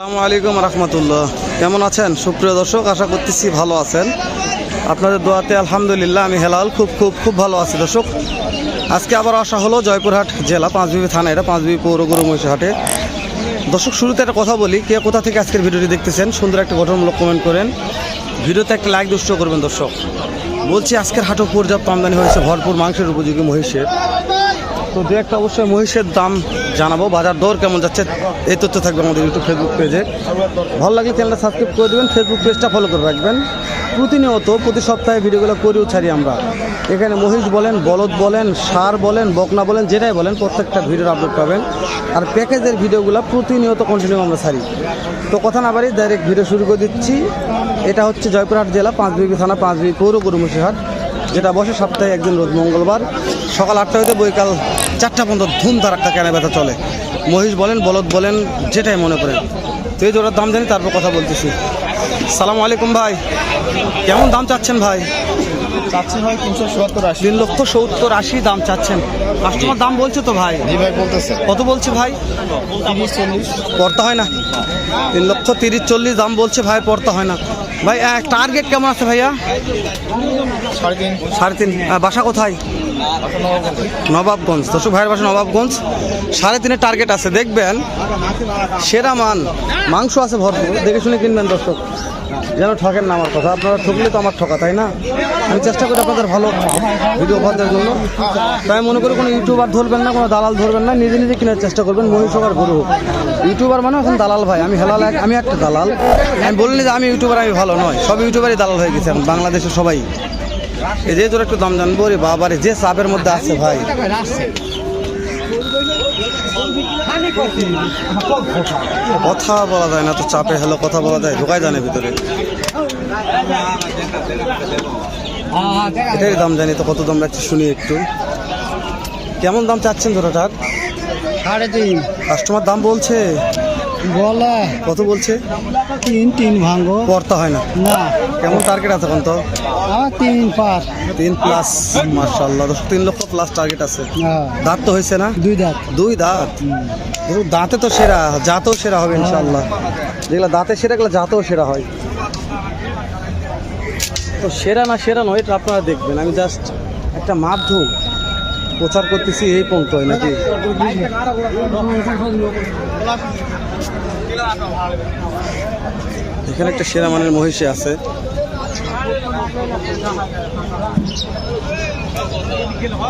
আসসালামু আলাইকুম রহমতুল্লাহ। কেমন আছেন সুপ্রিয় দর্শক? আশা করতেছি ভালো আছেন। আপনাদের দোয়াতে আলহামদুলিল্লাহ আমি হেলাল খুব ভালো আছি। দর্শক আজকে আবার আসা হলো জয়পুরহাট জেলা পাঁচবিবি থানা, এটা পাঁচবিবি পৌর গরু মহিষ হাটে। দর্শক শুরুতে একটা কথা বলি, কে কোথা থেকে আজকের ভিডিওটি দেখতেছেন সুন্দর একটা গঠনমূলক কমেন্ট করেন, ভিডিওতে একটা লাইক দুষ্ট করবেন। দর্শক বলছি আজকের হাটও পর্যাপ্ত আমদানি হয়েছে, ভরপুর মাংসের উপযোগী মহিষের। তো দু একটা অবশ্যই মহিষের দাম জানাবো, বাজার দর কেমন যাচ্ছে এই তথ্য থাকবে আমাদের ইউটিউব ফেসবুক পেজে। ভালো লাগলে চ্যানেলটা সাবস্ক্রাইব করে দেবেন, ফেসবুক পেজটা ফলো করে রাখবেন। প্রতিনিয়ত প্রতি সপ্তাহে ভিডিওগুলো করেও ছাড়ি আমরা। এখানে মহিষ বলেন, বলদ বলেন, ষাঁড় বলেন, বকনা বলেন, যেটাই বলেন প্রত্যেকটা ভিডিওর আপলোড পাবেন। আর প্যাকেজের ভিডিওগুলো প্রতিনিয়ত কন্টিনিউ আমরা ছাড়ি। তো কথা না বাড়ি ডাইরেক্ট ভিডিও শুরু করে দিচ্ছি। এটা হচ্ছে জয়পুরহাট জেলা পাঁচবিবি থানা, পাঁচবিবি পৌর গরু মহিষ হাট, যেটা বসে সপ্তাহে একদিন রোজ মঙ্গলবার সকাল 8টা হইতে বৈকাল 4টা পর্যন্ত ধুমধারাক্কা কেনা বেচা চলে। মহিষ বলেন, বলদ বলেন, যেটাই মনে করেন। তো এই জোড়ার দাম জানি তারপর কথা বলতেছি। সালামু আলাইকুম ভাই, কেমন দাম চাচ্ছেন ভাই? চাচ্ছেন ভাই 370-80। 3,70,80 দাম চাচ্ছেন। কাস্টমার দাম বলছে তো ভাই? জি ভাই বলতেছে। কত বলছে ভাই? 30-40 পড়তে হয় না। 3,30,40 দাম বলছে ভাই, পড়তে হয় না ভাই। টার্গেট কেমন আছে ভাইয়া? 3.5। বাসা কোথায়? নবাবগঞ্জ। দর্শক ভাইয়ের বাসা নবাবগঞ্জ। 3.5 টার্গেট আছে। দেখবেন সেরা মাংস আছে ভরপুর, দেখে শুনে কিনবেন দর্শক, যেন ঠকেন না। আমার কথা, আপনারা ঠকলে তো আমার ঠকা, তাই না? আমি চেষ্টা করি আপনাদের ভালো ভিডিও উপহার দেওয়ার জন্য। তাই মনে করি কোনো ইউটিউবার ধরবেন না, কোনো দালাল ধরবেন না, নিজে নিজে কেনার চেষ্টা করবেন। মহিষ হোক আর গরু হোক, ইউটিউবার মানে এখন দালাল ভাই। আমি হেলাল, আমি একটা দালাল। আমি বলিনি যে আমি ইউটিউবার, আমি ভালো নয়। সব ইউটিউবারই দালাল হয়ে গেছে এখন বাংলাদেশের সবাই। এই যে তোর একটু দাম জানবো রে বাবারে, যে চাপের মধ্যে আছে ভাই। কথা বলা যায় না তো, চাপে হলো কথা বলা যায়, ঢোকাই জানে ভিতরে। এটাই দাম জানি তো, কত দাম রাখছে শুনি একটু। কেমন দাম চাচ্ছেন জোড়াটার? 3.5। কাস্টমার দাম বলছে, বলে কত বলছে? 3 ভাঙো। পড়তে হয় না না। কেমন টার্গেট আছে এখন? তো আমার 3+। 3+। মাশাআল্লাহ, 3 লক্ষ প্লাস টার্গেট আছে। দাঁত তো হয়েছে না? 2 দাঁত। 2 দাঁত। দাঁতে তো সেরা, জাতেও সেরা হবে ইনশাআল্লাহ। যেগুলো দাঁতে সেরা, এগুলো জাতেও সেরা হয়। তো সেরা না সেরা নয় এটা আপনারা দেখবেন। আমি জাস্ট একটা মাধ্যম প্রচার করতেছি, এই পর্যন্ত হয় নাকি? এখানে একটা সেরা মানের মহিষী আছে।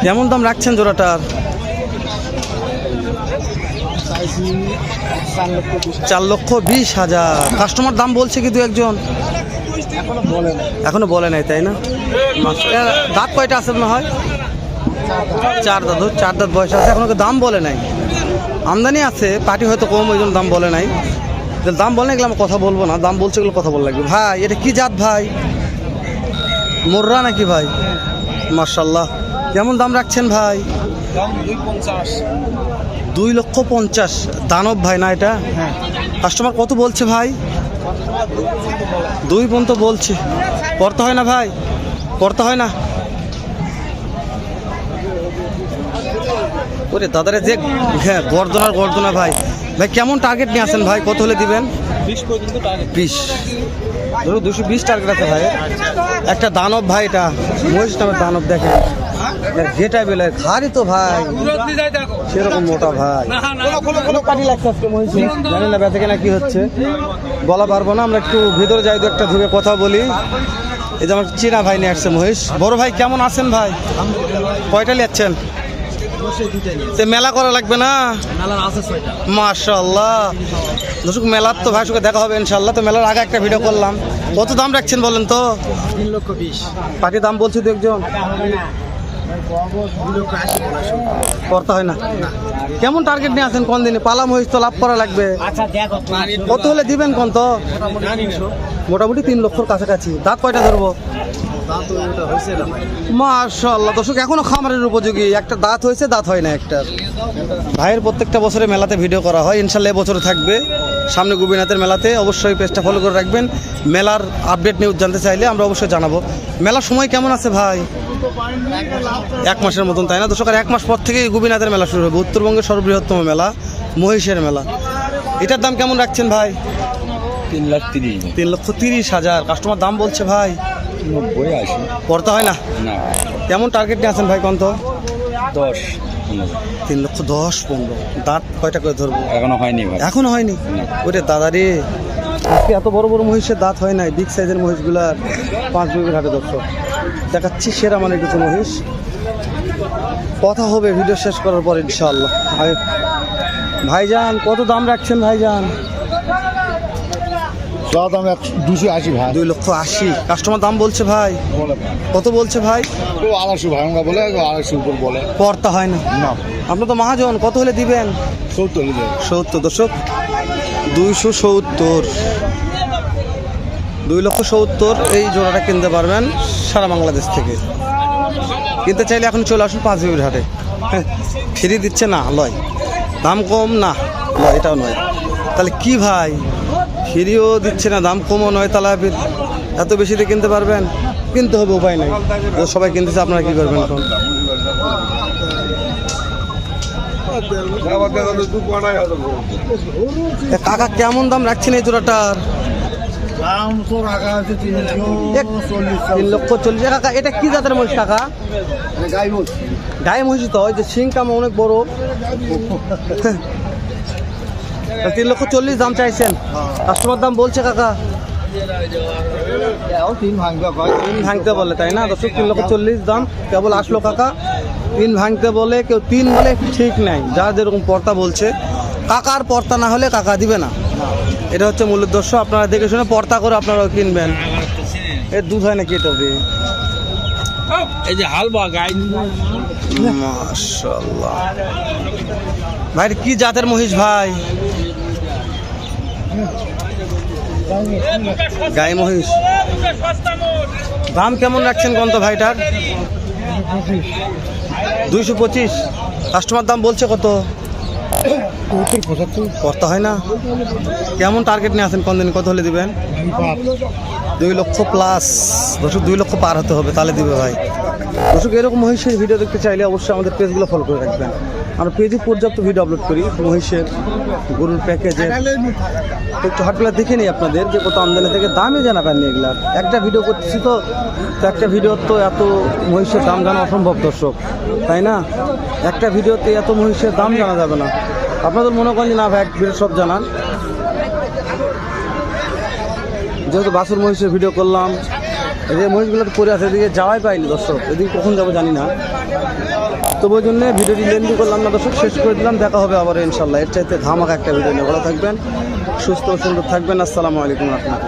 কেমন দাম রাখছেন জোড়াটার? 4,20,000। কাস্টমার দাম বলছে কি দু একজন? এখনো বলে নাই, তাই না? দাঁত কয়টা আছে মনে হয়? 4 দাঁত। 4 দাঁত বয়স আছে, এখনো দাম বলে নাই। আমদানি আছে, পার্টি হয়তো কম, ওই জন্য দাম বলে নাই। দাম বলে না, এগুলো আমরা কথা বলবো না। দাম বলছে এগুলো কথা বলা লাগবে। ভাই এটা কি জাত ভাই? মোররা নাকি ভাই? মাশাআল্লাহ। কেমন দাম রাখছেন ভাই? 2,50,000। দানব ভাই না এটা? কাস্টমার কত বলছে ভাই? 2 পর্যন্ত বলছে। পড়তে হয় না ভাই? পড়তে হয় না? ওরে দাদারে যে, হ্যাঁ গর্দনা ভাই। ভাই কেমন টার্গেট নিয়ে আসেন ভাই? কত হলে দিবেন? 20 ধরো 220 টার্গেট আছে ভাই। একটা দানব ভাই, এটা মহিষ নামের দানব। দেখেন যেটা বেলে খারি তো ভাই, সেরকম মোটা ভাই। পাটি লাগছে আজকে মহিষ, জানি না বেঁচে কেনা কি হচ্ছে, বলা পারবো না। আমরা একটু ভিতরে যাই, তো একটা ধুয়ে কথা বলি। এই যে আমার চীনা ভাই নিয়ে আসছে মহিষ। বড় ভাই কেমন আছেন ভাই? কয়টা নিচ্ছেন? মেলা করা লাগবে না? মাশাআল্লাহ। দর্শক মেলার তো ভাই সঙ্গে দেখা হবে ইনশাআল্লাহ। তো মেলার আগে একটা ভিডিও করলাম। কত দাম রাখছেন বলেন তো? 3,20,000। পার্টি দাম বলছি দু একজন, করতে হয় না। কেমন টার্গেট নিয়ে আসেন কোন দিনে? পালা মহিষ তো লাভ করা লাগবে। কত হলে দিবেন কোন? তো মোটামুটি 3 লক্ষর কাছাকাছি। দাঁত কয়টা ধরবো? মাশাআল্লাহ। দর্শক এখনো খামারের উপযোগী। একটা দাঁত হয়েছে, দাঁত হয় না একটা। ভাইয়ের প্রত্যেকটা বছরে মেলাতে ভিডিও করা হয়, ইনশাল্লাহ এবছরে থাকবে সামনে গোপীনাথের মেলাতে। অবশ্যই পেজটা ফলো করে রাখবেন। মেলার আপডেট নিউজ জানতে চাইলে আমরা অবশ্যই জানাবো। মেলার সময় কেমন আছে ভাই? 1 মাসের মতন, তাই না? দর্শক 1 মাস পর থেকেই গোপীনাথের মেলা শুরু হবে। উত্তরবঙ্গের সর্ববৃহত্তম মেলা, মহিষের মেলা। এটার দাম কেমন রাখছেন ভাই? 3,30,000 3,30,000 কাস্টমার দাম বলছে ভাই। 90 80 পড়তে হয় না। না কেমন টার্গেট নিয়ে আছেন ভাই কত? 10 15 3,10,15 দাঁত কয়টা করে ধরবো? এখনো হয়নি ভাই। এখনো হয়নি? না। ওরে দাদা রে, আজকে এত বড় বড় মহিষের দাঁত হয় নাই, বিগ সাইজের মহিষগুলার 5 বিঘের হাটে দর্শক দেখাচ্ছি সেরা মানের কিছু মহিষ। কথা হবে ভিডিও শেষ করার পর ইনশাআল্লাহ। ভাইজান কত দাম রাখছেন ভাইজান? দাম 280 ভাই। 2,80,000 কাস্টমার দাম বলছে ভাই। বলে কত বলছে ভাই? 250 ভাঙা বলে 250 উপর বলে। পড়তা হয় না। না আপনি তো মহাজন, কত হলে দিবেন? 70 70 দর্শক 270, 2,70,000 এই জোড়াটা কিনতে পারবেন সারা বাংলাদেশ থেকে। কিনতে চাইলে এখন চলে আসুন 5 বিঘের হাটে। ফ্রি দিচ্ছে না লয়, দাম কম না লয়, এটাও নয়। তাহলে কি ভাই, ফ্রিও দিচ্ছে না দাম কমও নয়, তাহলে আপনি এত বেশিতে কিনতে পারবেন? কিনতে হবে, উপায় নাই। তো সবাই কিনতেছে, আপনারা কি করবেন এখন? কাকা কেমন দাম রাখছেন এই জোড়াটার? দাম তো রাখা আছে 3,40,000 কাকা। এটা কি জাতের মহিষ কাকা? গায়ে মহিষ তো, ওই যে শিং কামা অনেক বড়। 3,40,000 দাম চাইছেন, কাস্টমার দাম বলছে কাকা 3 ভাঙবে ভাই। 3 ভাঙতে বলে, তাই না দর্শক? 3,40,000 দাম কেবল আসলো কাকা। 3 ভাঙতে বলে, কেউ 3 বলে, ঠিক নাই। যা যেরকম পর্তা বলছে, কাকার পর্তা না হলে কাকা দিবে না। এটা হচ্ছে মূল উদ্দেশ্য। আপনারা দেখে শুনে পর্তা করে আপনারাও কিনবেন। এর দুধ হয় নাকি এটা দিয়ে? এই যে হালবা গাই মাশাআল্লাহ ভাই, কি জাতের মহিষ ভাই? গাই মহিষ। দাম কেমন রাখছেন কোন তো ভাইটার? 225 কাস্টমার দাম বলছে কত? 75 করতে হয় না। কেমন টার্গেট নিয়ে আছেন, কোন দিন কত হলে দিবেন? 2 লক্ষ প্লাস দর্শক, 2 লক্ষ পার হতে হবে, তাহলে দিবে ভাই। দর্শক এরকম মহিষের ভিডিও দেখতে চাইলে অবশ্যই আমাদের পেজগুলো ফলো করে রাখবেন। আমরা পেজে পর্যাপ্ত ভিডিও আপলোড করি মহিষের, গরুর প্যাকেজের। একটু হাটগুলো দেখে নিই আপনাদের যে কত আমদানি থেকে দামই জানাবেন এগুলার। একটা ভিডিও করতেছি তো একটা ভিডিও তো এত মহিষের দাম জানা অসম্ভব দর্শক, তাই না? একটা ভিডিওতে এত মহিষের দাম জানা যাবে না। আপনাদের মনে করেন যে না ভাই এক ভিডিও সব জানান, যেহেতু বাছুর মহিষের ভিডিও করলাম, এই মহিষগুলো তো পরে আছে, এদিকে যাওয়াই পাইনি দর্শক, এদিকে কখন যাবো জানি না। তো ওই জন্য ভিডিওটি লেন্দি করলাম না দর্শক, শেষ করে দিলাম। দেখা হবে আবার ইনশাল্লাহ এর চাইতে ধামাকা একটা ভিডিও নিয়ে। ভালো থাকবেন, সুস্থ ও সুন্দর থাকবেন। আসসালামু আলাইকুম রহমতুল্লাহ।